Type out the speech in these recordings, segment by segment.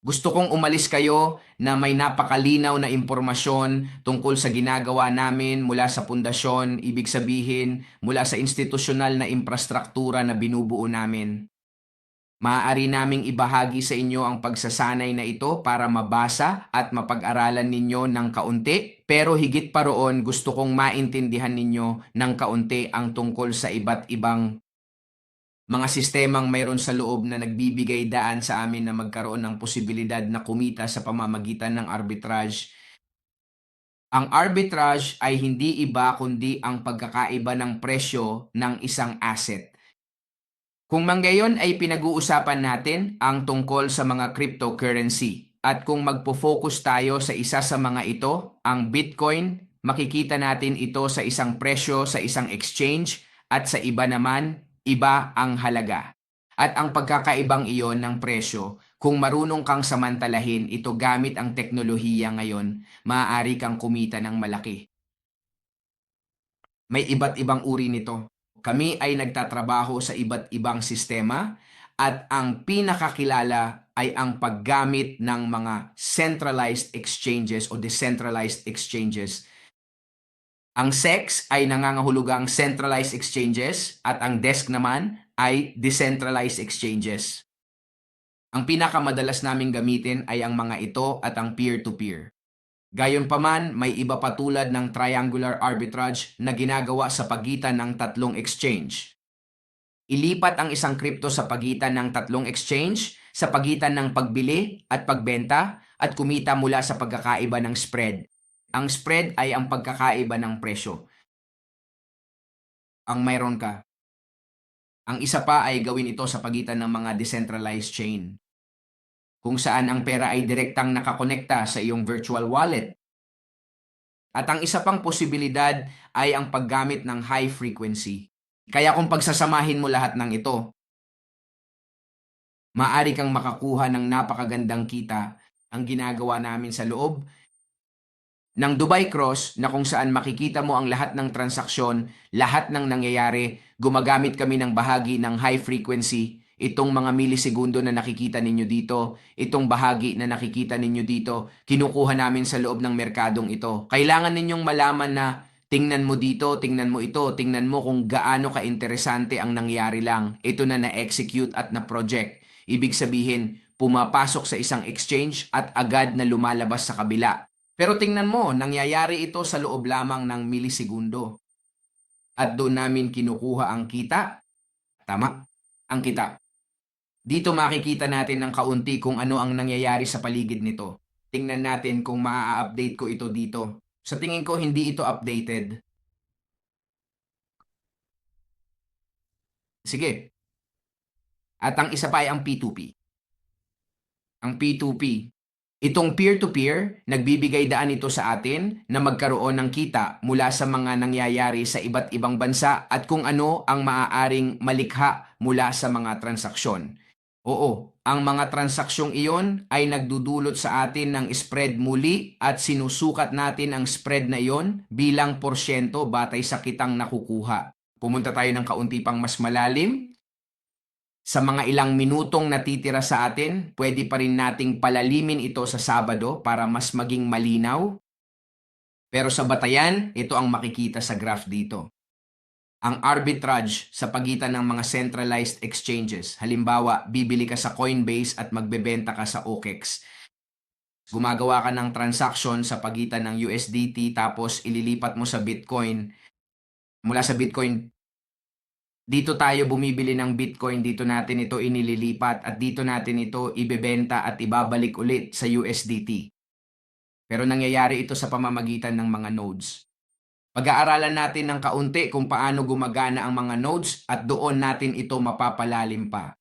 Gusto kong umalis kayo na may napakalinaw na impormasyon tungkol sa ginagawa namin mula sa pundasyon, ibig sabihin mula sa institusyonal na infrastruktura na binubuo namin. Maaari naming ibahagi sa inyo ang pagsasanay na ito para mabasa at mapag-aralan ninyo ng kaunti, pero higit pa roon gusto kong maintindihan ninyo ng kaunti ang tungkol sa iba't ibang mga sistemang mayroon sa loob na nagbibigay daan sa amin na magkaroon ng posibilidad na kumita sa pamamagitan ng arbitrage. Ang arbitrage ay hindi iba kundi ang pagkakaiba ng presyo ng isang asset. Kung manggayon ay pinag-uusapan natin ang tungkol sa mga cryptocurrency. At kung magpo-focus tayo sa isa sa mga ito, ang Bitcoin, makikita natin ito sa isang presyo sa isang exchange at sa iba naman, iba ang halaga. At ang pagkakaibang iyon ng presyo, kung marunong kang samantalahin ito gamit ang teknolohiya ngayon, maaari kang kumita ng malaki. May iba't ibang uri nito. Kami ay nagtatrabaho sa iba't ibang sistema at ang pinakakilala ay ang paggamit ng mga centralized exchanges o decentralized exchanges. Ang SEX ay nangangahulugang centralized exchanges at ang DESC naman ay decentralized exchanges. Ang pinakamadalas naming gamitin ay ang mga ito at ang peer-to-peer. Gayunpaman, may iba pa tulad ng triangular arbitrage na ginagawa sa pagitan ng tatlong exchange. Ilipat ang isang crypto sa pagitan ng tatlong exchange, sa pagitan ng pagbili at pagbenta, at kumita mula sa pagkakaiba ng spread. Ang spread ay ang pagkakaiba ng presyo. Ang mayroon ka. Ang isa pa ay gawin ito sa pagitan ng mga decentralized chain, kung saan ang pera ay direktang nakakonekta sa iyong virtual wallet. At ang isa pang posibilidad ay ang paggamit ng high frequency. Kaya kung pagsasamahin mo lahat ng ito, maaari kang makakuha ng napakagandang kita. Ang ginagawa namin sa loob ng Dubai Cross na kung saan makikita mo ang lahat ng transaksyon, lahat ng nangyayari, gumagamit kami ng bahagi ng high frequency. Itong mga milisegundo na nakikita ninyo dito, itong bahagi na nakikita ninyo dito, kinukuha namin sa loob ng merkadong ito. Kailangan ninyong malaman na tingnan mo dito, tingnan mo ito, tingnan mo kung gaano ka-interesante ang nangyari lang. Ito na na-execute at na-project. Ibig sabihin, pumapasok sa isang exchange at agad na lumalabas sa kabila. Pero tingnan mo, nangyayari ito sa loob lamang ng milisegundo. At doon namin kinukuha ang kita. Tama, ang kita. Dito makikita natin ng kaunti kung ano ang nangyayari sa paligid nito. Tingnan natin kung maa-update ko ito dito. Sa tingin ko, hindi ito updated. Sige. At ang isa pa ay ang P2P. Ang P2P, itong peer-to-peer, nagbibigay daan ito sa atin na magkaroon ng kita mula sa mga nangyayari sa iba't ibang bansa at kung ano ang maaaring malikha mula sa mga transaksyon. Oo, ang mga transaksyong iyon ay nagdudulot sa atin ng spread muli at sinusukat natin ang spread na iyon bilang porsyento batay sa kitang nakukuha. Pumunta tayo ng kaunti pang mas malalim. Sa mga ilang minutong natitira sa atin, pwede pa rin nating palalimin ito sa Sabado para mas maging malinaw. Pero sa batayan, ito ang makikita sa graph dito. Ang arbitrage sa pagitan ng mga centralized exchanges. Halimbawa, bibili ka sa Coinbase at magbebenta ka sa OKEx. Gumagawa ka ng transaction sa pagitan ng USDT tapos ililipat mo sa Bitcoin. Mula sa Bitcoin, dito tayo bumibili ng Bitcoin, dito natin ito inililipat at dito natin ito ibebenta at ibabalik ulit sa USDT. Pero nangyayari ito sa pamamagitan ng mga nodes. Pag-aaralan natin ng kaunti kung paano gumagana ang mga nodes at doon natin ito mapapalalim pa.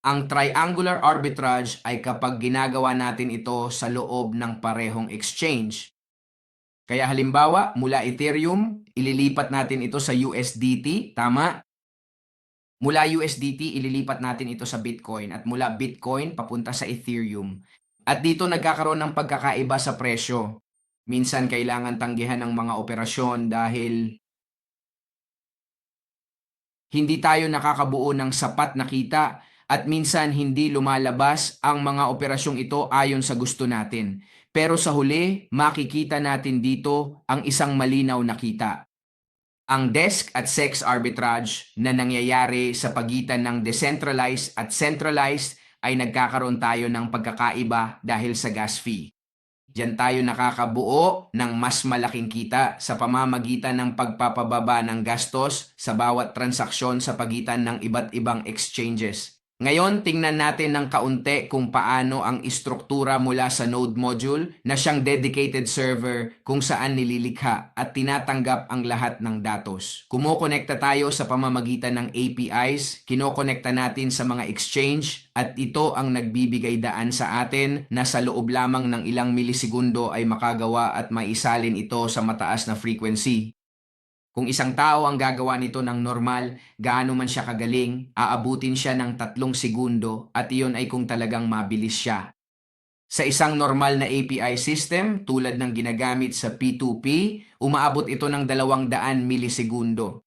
Ang triangular arbitrage ay kapag ginagawa natin ito sa loob ng parehong exchange. Kaya halimbawa, mula Ethereum, ililipat natin ito sa USDT, tama? Mula USDT, ililipat natin ito sa Bitcoin at mula Bitcoin papunta sa Ethereum. At dito nagkakaroon ng pagkakaiba sa presyo. Minsan kailangan tanggihan ng mga operasyon dahil hindi tayo nakakabuo ng sapat na kita At minsan hindi lumalabas ang mga operasyong ito ayon sa gusto natin. Pero sa huli, makikita natin dito ang isang malinaw na kita. Ang desk at sex arbitrage na nangyayari sa pagitan ng decentralized at centralized ay nagkakaroon tayo ng pagkakaiba dahil sa gas fee. Diyan tayo nakakabuo ng mas malaking kita sa pamamagitan ng pagpapababa ng gastos sa bawat transaksyon sa pagitan ng iba't ibang exchanges. Ngayon, tingnan natin ng kaunti kung paano ang istruktura mula sa node module na siyang dedicated server kung saan nililikha at tinatanggap ang lahat ng datos. Kumokonekta tayo sa pamamagitan ng APIs, kinokonekta natin sa mga exchange at ito ang nagbibigay daan sa atin na sa loob lamang ng ilang milisegundo ay makagawa at maisalin ito sa mataas na frequency. Kung isang tao ang gagawa nito ng normal, gaano man siya kagaling, aabutin siya ng 3 segundo at iyon ay kung talagang mabilis siya. Sa isang normal na API system, tulad ng ginagamit sa P2P, umaabot ito ng 200 milisegundo.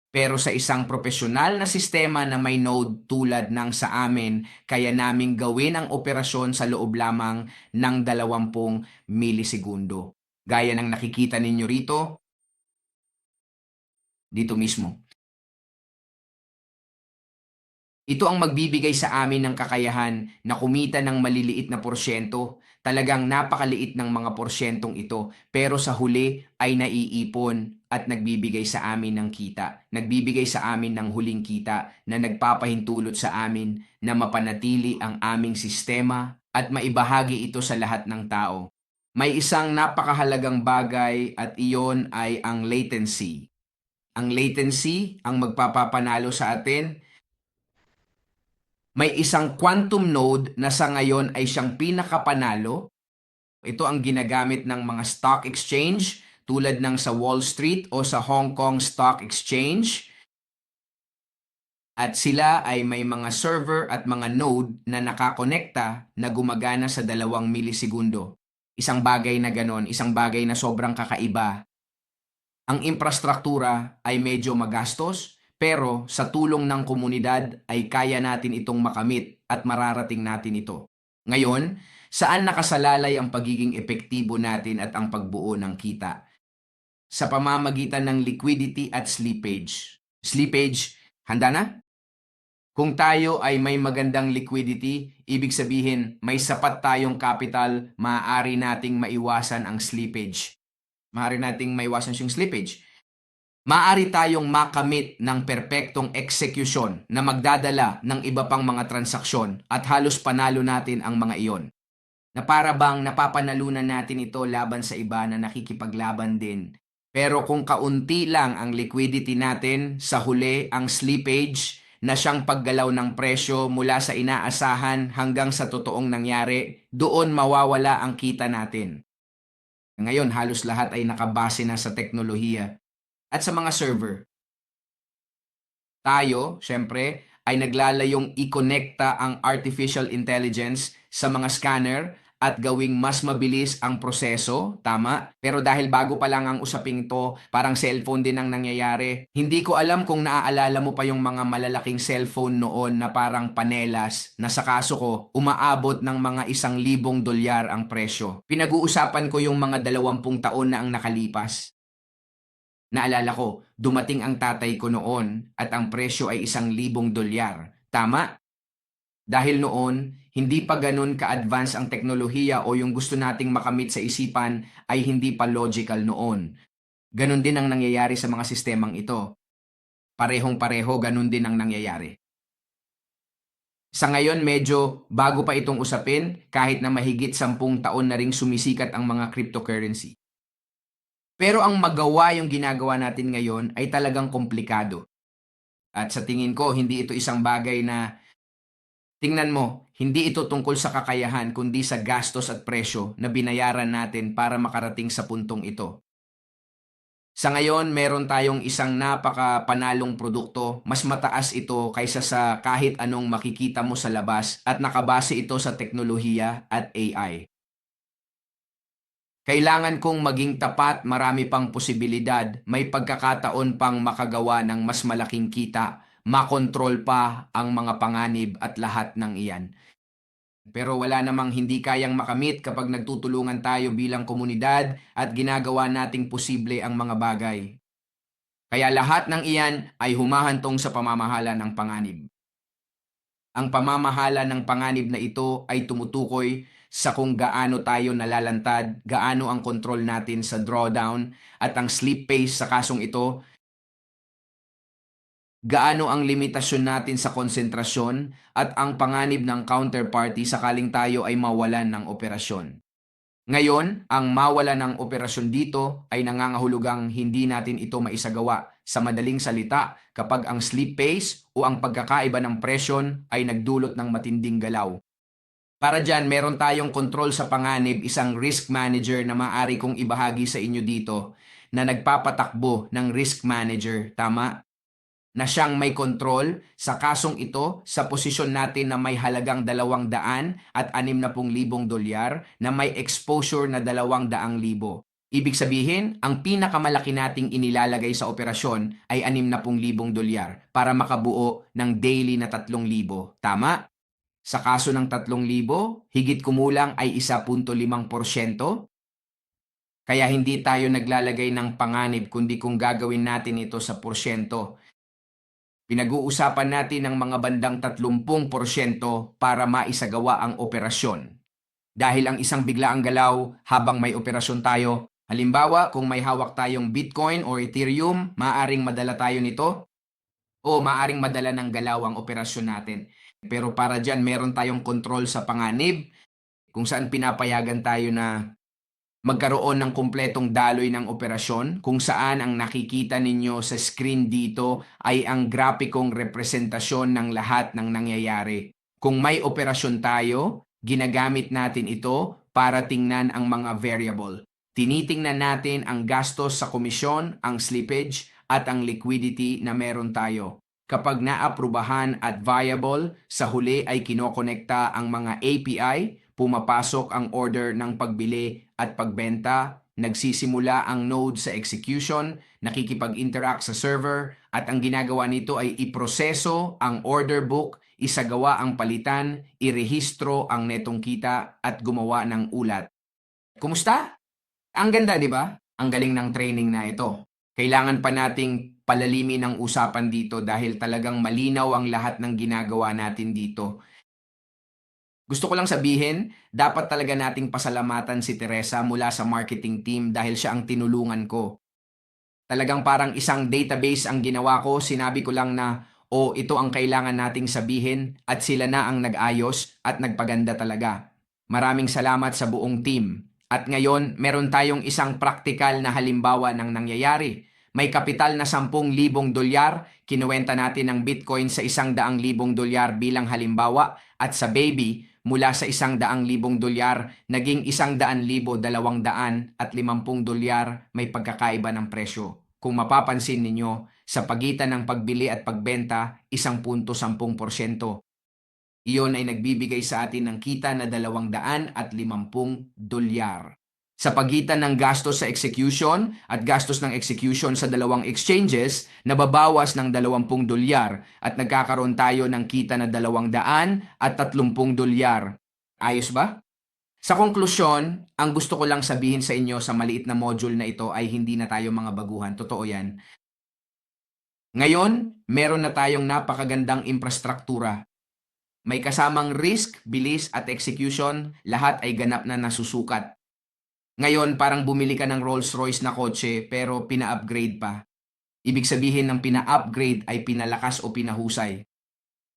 Pero sa isang profesional na sistema na may node tulad ng sa amin, kaya naming gawin ang operasyon sa loob lamang ng 20 milisegundo. Gaya ng nakikita ninyo rito, dito mismo. Ito ang magbibigay sa amin ng kakayahan na kumita ng maliliit na porsyento. Talagang napakaliit ng mga porsyentong ito, pero sa huli ay naiipon at nagbibigay sa amin ng kita. Nagbibigay sa amin ng huling kita na nagpapahintulot sa amin na mapanatili ang aming sistema at maibahagi ito sa lahat ng tao. May isang napakahalagang bagay at iyon ay ang latency. Ang latency ang magpapapanalo sa atin. May isang quantum node na sa ngayon ay siyang pinakapanalo. Ito ang ginagamit ng mga stock exchange tulad ng sa Wall Street o sa Hong Kong Stock Exchange. At sila ay may mga server at mga node na nakakonekta na gumagana sa 2 milisegundo. Isang bagay na ganon, isang bagay na sobrang kakaiba. Ang infrastruktura ay medyo magastos, pero sa tulong ng komunidad ay kaya natin itong makamit at mararating natin ito. Ngayon, saan nakasalalay ang pagiging epektibo natin at ang pagbuo ng kita? Sa pamamagitan ng liquidity at slippage. Slippage, handa na? Kung tayo ay may magandang liquidity, ibig sabihin may sapat tayong capital, maaari nating maiwasan ang slippage. Maaari nating maiwasan yung slippage. Maaari tayong makamit ng perpektong execution na magdadala ng iba pang mga transaksyon at halos panalo natin ang mga iyon. Na para bang napapanalunan natin ito laban sa iba na nakikipaglaban din. Pero kung kaunti lang ang liquidity natin, sa huli ang slippage na siyang paggalaw ng presyo mula sa inaasahan hanggang sa totoong nangyari, doon mawawala ang kita natin. Ngayon, halos lahat ay nakabase na sa teknolohiya at sa mga server. Tayo, syempre, ay naglalayong i-connecta ang artificial intelligence sa mga scanner at gawing mas mabilis ang proseso, tama? Pero dahil bago pa lang ang usaping ito, parang cellphone din ang nangyayari. Hindi ko alam kung naaalala mo pa yung mga malalaking cellphone noon na parang panelas na sa kaso ko, umaabot ng mga $1,000 ang presyo. Pinag-uusapan ko yung mga 20 taon na ang nakalipas. Naalala ko, dumating ang tatay ko noon at ang presyo ay $1,000. Tama? Dahil noon, hindi pa ganun ka-advance ang teknolohiya o yung gusto nating makamit sa isipan ay hindi pa logical noon. Ganun din ang nangyayari sa mga sistemang ito. Parehong-pareho, ganun din ang nangyayari. Sa ngayon, medyo bago pa itong usapin kahit na mahigit 10 taon na ring sumisikat ang mga cryptocurrency. Pero ang magawa yung ginagawa natin ngayon ay talagang komplikado. At sa tingin ko, hindi ito isang bagay na tingnan mo, hindi ito tungkol sa kakayahan kundi sa gastos at presyo na binayaran natin para makarating sa puntong ito. Sa ngayon, meron tayong isang napaka-panalong produkto. Mas mataas ito kaysa sa kahit anong makikita mo sa labas at nakabase ito sa teknolohiya at AI. Kailangan kong maging tapat, marami pang posibilidad, may pagkakataon pang makagawa ng mas malaking kita, makontrol pa ang mga panganib at lahat ng iyan. Pero wala namang hindi kayang makamit kapag nagtutulungan tayo bilang komunidad at ginagawa nating posible ang mga bagay. Kaya lahat ng iyan ay humahantong sa pamamahala ng panganib. Ang pamamahala ng panganib na ito ay tumutukoy sa kung gaano tayo nalalantad, gaano ang kontrol natin sa drawdown at ang sleep pace sa kasong ito, gaano ang limitasyon natin sa konsentrasyon at ang panganib ng counterparty sakaling tayo ay mawalan ng operasyon. Ngayon, ang mawala ng operasyon dito ay nangangahulugang hindi natin ito maisagawa. Sa madaling salita, kapag ang sleep pace o ang pagkakaiba ng presyon ay nagdulot ng matinding galaw. Para dyan, meron tayong kontrol sa panganib, isang risk manager na maaari kong ibahagi sa inyo dito na nagpapatakbo ng risk manager, tama? Na siyang may kontrol sa kasong ito sa posisyon natin na may halagang 260,000 dolyar na may exposure na 200,000. Ibig sabihin, ang pinakamalaki nating inilalagay sa operasyon ay 60,000 dolyar para makabuo ng daily na 3,000. Tama? Sa kaso ng 3,000, higit kumulang ay 1.5%. Kaya hindi tayo naglalagay ng panganib kundi kung gagawin natin ito sa porsyento. Pinag-uusapan natin ng mga bandang 30% para maisagawa ang operasyon. Dahil ang isang biglaang galaw habang may operasyon tayo, halimbawa kung may hawak tayong Bitcoin o Ethereum, maaring madala tayo nito o maaring madala ng galaw ang operasyon natin. Pero para dyan, meron tayong control sa panganib kung saan pinapayagan tayo na magkaroon ng kumpletong daloy ng operasyon kung saan ang nakikita ninyo sa screen dito ay ang grapikong representasyon ng lahat ng nangyayari. Kung may operasyon tayo, ginagamit natin ito para tingnan ang mga variable. Tinitingnan natin ang gastos sa komisyon, ang slippage, at ang liquidity na meron tayo. Kapag naaprubahan at viable, sa huli ay kinokonekta ang mga API, pumapasok ang order ng pagbili at pagbenta, nagsisimula ang node sa execution, nakikipag-interact sa server, at ang ginagawa nito ay iproseso ang order book, isagawa ang palitan, irehistro ang netong kita, at gumawa ng ulat. Kumusta? Ang ganda, di ba? Ang galing ng training na ito. Kailangan pa nating palalimin ang usapan dito dahil talagang malinaw ang lahat ng ginagawa natin dito. Gusto ko lang sabihin, dapat talaga nating pasalamatan si Teresa mula sa marketing team dahil siya ang tinulungan ko. Talagang parang isang database ang ginawa ko, sinabi ko lang na, ito ang kailangan nating sabihin at sila na ang nag-ayos at nagpaganda talaga. Maraming salamat sa buong team. At ngayon, meron tayong isang praktikal na halimbawa ng nangyayari. May kapital na 10,000 dolyar, kinuwenta natin ang Bitcoin sa 100,000 dolyar bilang halimbawa at sa Baby, mula sa 100,000 dolyar, naging 100,250 dolyar may pagkakaiba ng presyo. Kung mapapansin ninyo, sa pagitan ng pagbili at pagbenta, 1.10%. Iyon ay nagbibigay sa atin ng kita na 250 dolyar. Sa pagitan ng gastos sa execution at gastos ng execution sa dalawang exchanges, nababawas ng 20 dolyar at nagkakaroon tayo ng kita na 230 dolyar. Ayos ba? Sa konklusyon, ang gusto ko lang sabihin sa inyo sa maliit na module na ito ay hindi na tayo mga baguhan. Totoo yan. Ngayon, meron na tayong napakagandang infrastruktura. May kasamang risk, bilis at execution, lahat ay ganap na nasusukat. Ngayon, parang bumili ka ng Rolls-Royce na kotse pero pina-upgrade pa. Ibig sabihin ng pina-upgrade ay pinalakas o pinahusay.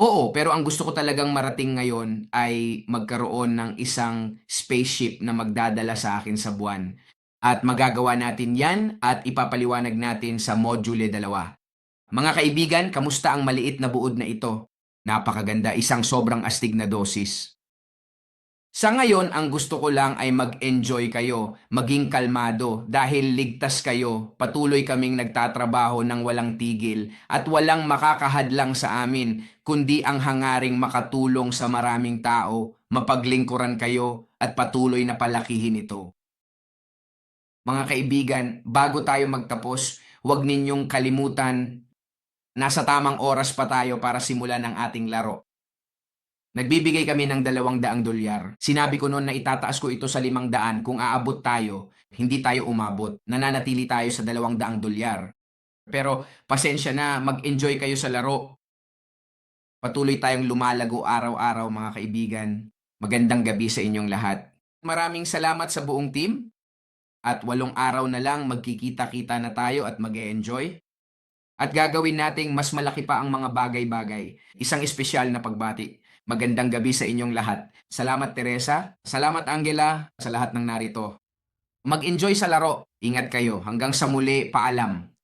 Oo, pero ang gusto ko talagang marating ngayon ay magkaroon ng isang spaceship na magdadala sa akin sa buwan. At magagawa natin yan at ipapaliwanag natin sa Module 2. Mga kaibigan, kamusta ang maliit na buod na ito? Napakaganda, isang sobrang astig na dosis. Sa ngayon, ang gusto ko lang ay mag-enjoy kayo, maging kalmado dahil ligtas kayo. Patuloy kaming nagtatrabaho ng walang tigil at walang makakahadlang sa amin, kundi ang hangaring makatulong sa maraming tao, mapaglingkuran kayo at patuloy na palakihin ito. Mga kaibigan, bago tayo magtapos, huwag ninyong kalimutan Nasa tamang oras pa tayo para simulan ang ating laro. Nagbibigay kami ng $200. Sinabi ko noon na itataas ko ito sa 500 kung aabot tayo. Hindi tayo umabot. Nananatili tayo sa $200. Pero pasensya na, mag-enjoy kayo sa laro. Patuloy tayong lumalago araw-araw mga kaibigan. Magandang gabi sa inyong lahat. Maraming salamat sa buong team. At 8 araw na lang magkikita-kita na tayo at mag-e-enjoy. At gagawin nating mas malaki pa ang mga bagay-bagay. Isang espesyal na pagbati. Magandang gabi sa inyong lahat. Salamat Teresa, salamat Angela, sa lahat ng narito. Mag-enjoy sa laro. Ingat kayo. Hanggang sa muli, paalam.